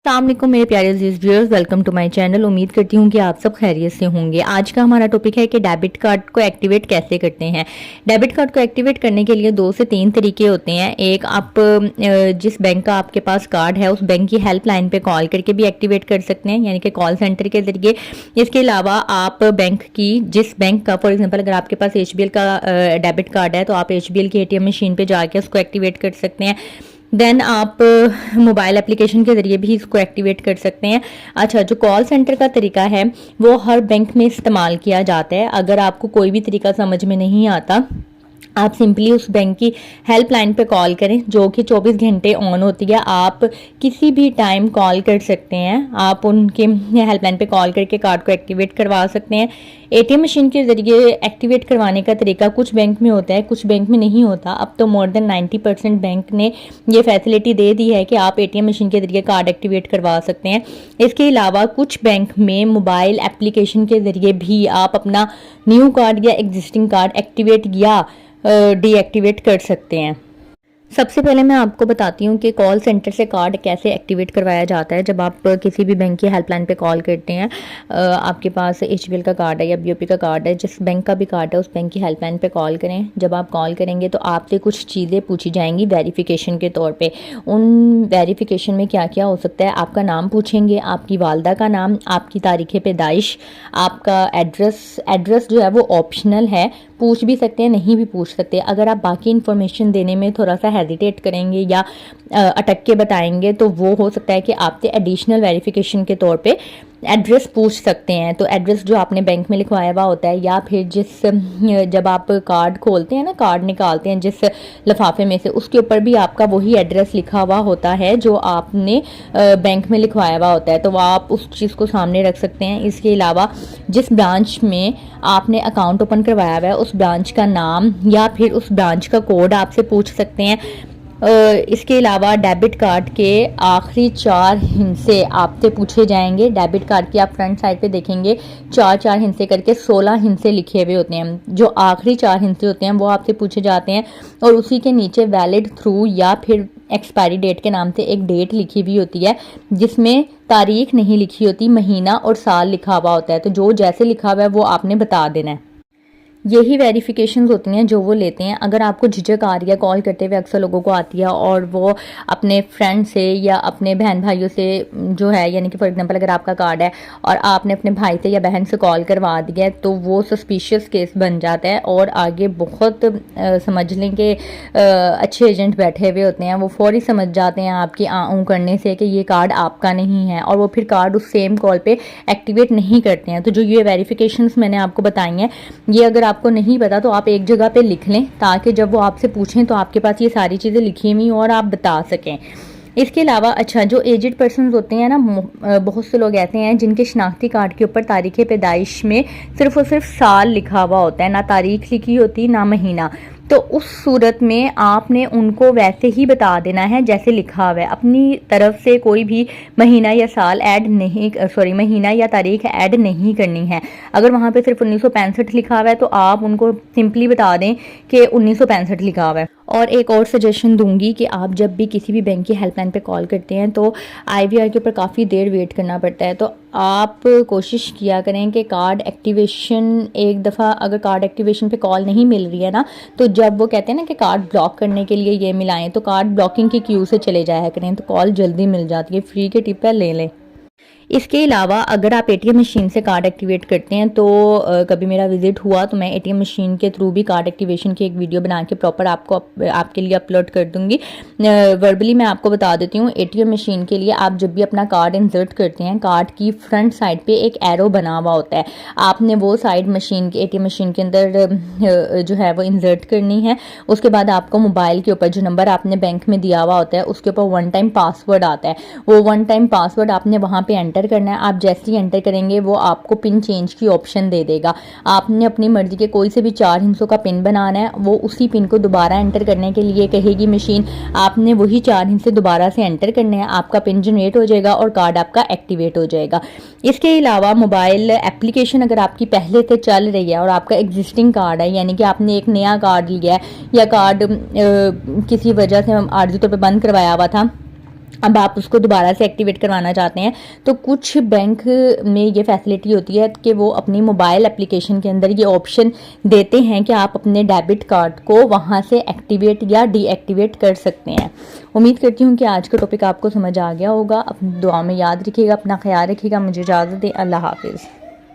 अस्सलामुअलैकुम मेरे प्यारे अजीज viewers, welcome to my channel. उम्मीद करती हूँ कि आप सब खैरियत से होंगे। आज का हमारा टॉपिक है कि डेबिट कार्ड को एक्टिवेट कैसे करते हैं। डेबिट कार्ड को एक्टिवेट करने के लिए 2 से 3 तरीके होते हैं। एक, आप जिस बैंक का आपके पास कार्ड है उस बैंक की हेल्पलाइन पे कॉल करके भी एक्टिवेट कर सकते हैं, यानी कि कॉल सेंटर के जरिए। इसके अलावा आप बैंक की जिस बैंक का, फॉर एग्जाम्पल अगर आपके पास HBL का डेबिट कार्ड है तो आप HBL की ATM मशीन पे जाके उसको एक्टिवेट कर सकते हैं। देन आप मोबाइल एप्लीकेशन के ज़रिए भी इसको एक्टिवेट कर सकते हैं। अच्छा, जो कॉल सेंटर का तरीका है वो हर बैंक में इस्तेमाल किया जाता है। अगर आपको कोई भी तरीका समझ में नहीं आता, आप सिंपली उस बैंक की हेल्पलाइन पे कॉल करें जो कि 24 घंटे ऑन होती है। आप किसी भी टाइम कॉल कर सकते हैं। आप उनके हेल्पलाइन पे कॉल करके कार्ड को एक्टिवेट करवा सकते हैं। ATM मशीन के ज़रिए एक्टिवेट करवाने का तरीका कुछ बैंक में होता है, कुछ बैंक में नहीं होता। अब तो मोर देन 90% बैंक ने ये फैसिलिटी दे दी है कि आप ATM मशीन के ज़रिए कार्ड एक्टिवेट करवा सकते हैं। इसके अलावा कुछ बैंक में मोबाइल एप्लीकेशन के ज़रिए भी आप अपना न्यू कार्ड या एग्जिस्टिंग कार्ड एक्टिवेट या डीएक्टिवेट कर सकते हैं। सबसे पहले मैं आपको बताती हूँ कि कॉल सेंटर से कार्ड कैसे एक्टिवेट करवाया जाता है। जब आप किसी भी बैंक की हेल्पलाइन पे कॉल करते हैं, आपके पास HBL का कार्ड है या BOP का कार्ड है, जिस बैंक का भी कार्ड है उस बैंक की हेल्पलाइन पे कॉल करें। जब आप कॉल करेंगे तो आपसे कुछ चीज़ें पूछी जाएंगी वेरिफिकेशन के तौर पे। उन वेरिफिकेशन में क्या क्या हो सकता है, आपका नाम पूछेंगे, आपकी वालदा का नाम, आपकी तारीख़ पैदाइश, आपका एड्रेस जो है वो ऑप्शनल है, पूछ भी सकते हैं, नहीं भी पूछ सकते। अगर आप बाकी इन्फॉर्मेशन देने में थोड़ा सा हेजिटेट करेंगे या अटक के बताएंगे तो वो हो सकता है कि आपसे एडिशनल वेरिफिकेशन के तौर पे एड्रेस पूछ सकते हैं। तो एड्रेस जो आपने बैंक में लिखवाया हुआ होता है, या फिर जब आप कार्ड खोलते हैं ना, कार्ड निकालते हैं जिस लिफाफे में से, उसके ऊपर भी आपका वही एड्रेस लिखा हुआ होता है जो आपने बैंक में लिखवाया हुआ होता है। तो आप उस चीज़ को सामने रख सकते हैं। इसके अलावा जिस ब्रांच में आपने अकाउंट ओपन करवाया हुआ है उस ब्रांच का नाम या फिर उस ब्रांच का कोड आपसे पूछ सकते हैं। इसके अलावा डेबिट कार्ड के आखिरी 4 हिस्से आपसे पूछे जाएंगे। डेबिट कार्ड की आप फ्रंट साइड पे देखेंगे 4 हिस्से करके 16 हिस्से लिखे हुए होते हैं। जो आखिरी 4 हिस्से होते हैं वो आपसे पूछे जाते हैं और उसी के नीचे वैलिड थ्रू या फिर एक्सपायरी डेट के नाम से एक डेट लिखी हुई होती है जिसमें तारीख नहीं लिखी होती, महीना और साल लिखा हुआ होता है। तो जो जैसे लिखा हुआ है वो आपने बता देना है। यही वेरिफिकेशंस होती हैं जो वो लेते हैं। अगर आपको झिझक आ रही है कॉल करते हुए, अक्सर लोगों को आती है, और वो अपने फ्रेंड से या अपने बहन भाइयों से जो है, यानी कि फॉर एग्जांपल अगर आपका कार्ड है और आपने अपने भाई से या बहन से कॉल करवा दिया है तो वो सस्पिशियस केस बन जाता है और आगे बहुत समझ लें कि अच्छे एजेंट बैठे हुए होते हैं। वो फौरी समझ जाते हैं आपकी आऊँ करने से कि ये कार्ड आपका नहीं है, और वो फिर कार्ड उस सेम कॉल पे एक्टिवेट नहीं करते हैं। तो जो ये वेरिफिकेशंस मैंने आपको बताई हैं, ये अगर आपको नहीं पता तो आप एक जगह पे लिख लें ताकि जब वो आपसे पूछें तो आपके पास ये सारी चीज़ें लिखी हुई और आप बता सकें। इसके अलावा अच्छा, जो एजिड पर्सन होते हैं ना, बहुत से लोग ऐसे हैं जिनके शनाख्ती कार्ड के ऊपर तारीख़ पैदाइश में सिर्फ और सिर्फ साल लिखा हुआ होता है, ना तारीख लिखी होती ना महीना। तो उस सूरत में आपने उनको वैसे ही बता देना है जैसे लिखा हुआ है। अपनी तरफ से कोई भी महीना या साल ऐड नहीं, महीना या तारीख ऐड नहीं करनी है। अगर वहाँ पे सिर्फ 1965 लिखा हुआ है तो आप उनको सिंपली बता दें कि 1965 लिखा हुआ है। और एक और सजेशन दूंगी कि आप जब भी किसी भी बैंक की हेल्पलाइन पे कॉल करते हैं तो IVR के ऊपर काफ़ी देर वेट करना पड़ता है। तो आप कोशिश किया करें कि कार्ड एक्टिवेशन, एक दफ़ा अगर कार्ड एक्टिवेशन पे कॉल नहीं मिल रही है ना, तो जब वो कहते हैं ना कि कार्ड ब्लॉक करने के लिए ये मिलाएं, तो कार्ड ब्लॉकिंग की क्यू से चले जाया करें, तो कॉल जल्दी मिल जाती है। फ्री के टिप है, ले लें। इसके अलावा अगर आप ATM मशीन से कार्ड एक्टिवेट करते हैं तो कभी मेरा विजिट हुआ तो मैं ATM मशीन के थ्रू भी कार्ड एक्टिवेशन की एक वीडियो बना के प्रॉपर आपके लिए अपलोड कर दूंगी। वर्बली मैं आपको बता देती हूँ, ATM मशीन के लिए आप जब भी अपना कार्ड इंसर्ट करते हैं, कार्ड की फ्रंट साइड पे एक एरो बना हुआ होता है। आपने वो साइड मशीन के ATM मशीन के अंदर जो है वो इंसर्ट करनी है। उसके बाद आपको मोबाइल के ऊपर जो नंबर आपने बैंक में दिया हुआ होता है उसके ऊपर 1 टाइम पासवर्ड आता है। वो 1 टाइम पासवर्ड आपने वहाँ पे एंटर करना है। आप जैसे ही एंटर करेंगे वो आपको पिन चेंज की ऑप्शन दे देगा। आपने अपनी मर्जी के कोई से भी 4 हिस्सों का पिन बनाना है, वो उसी पिन को दोबारा एंटर करने के लिए कहेगी मशीन। आपने वही 4 हिस्से दोबारा से एंटर करने हैं, आपका पिन जनरेट हो जाएगा और कार्ड आपका एक्टिवेट हो जाएगा। इसके अलावा मोबाइल एप्लीकेशन अगर आपकी पहले से चल रही है और आपका एग्जिस्टिंग कार्ड है, यानी कि आपने एक नया कार्ड लिया है या कार्ड किसी वजह से आर्जी तौर पर बंद करवाया हुआ था, अब आप उसको दोबारा से एक्टिवेट करवाना चाहते हैं तो कुछ बैंक में ये फैसिलिटी होती है कि वो अपनी मोबाइल एप्लीकेशन के अंदर ये ऑप्शन देते हैं कि आप अपने डेबिट कार्ड को वहाँ से एक्टिवेट या डीएक्टिवेट कर सकते हैं। उम्मीद करती हूँ कि आज का टॉपिक आपको समझ आ गया होगा। अपनी दुआ में याद रखिएगा, अपना ख्याल रखिएगा। मुझे इजाज़त दें। अल्लाह हाफिज़।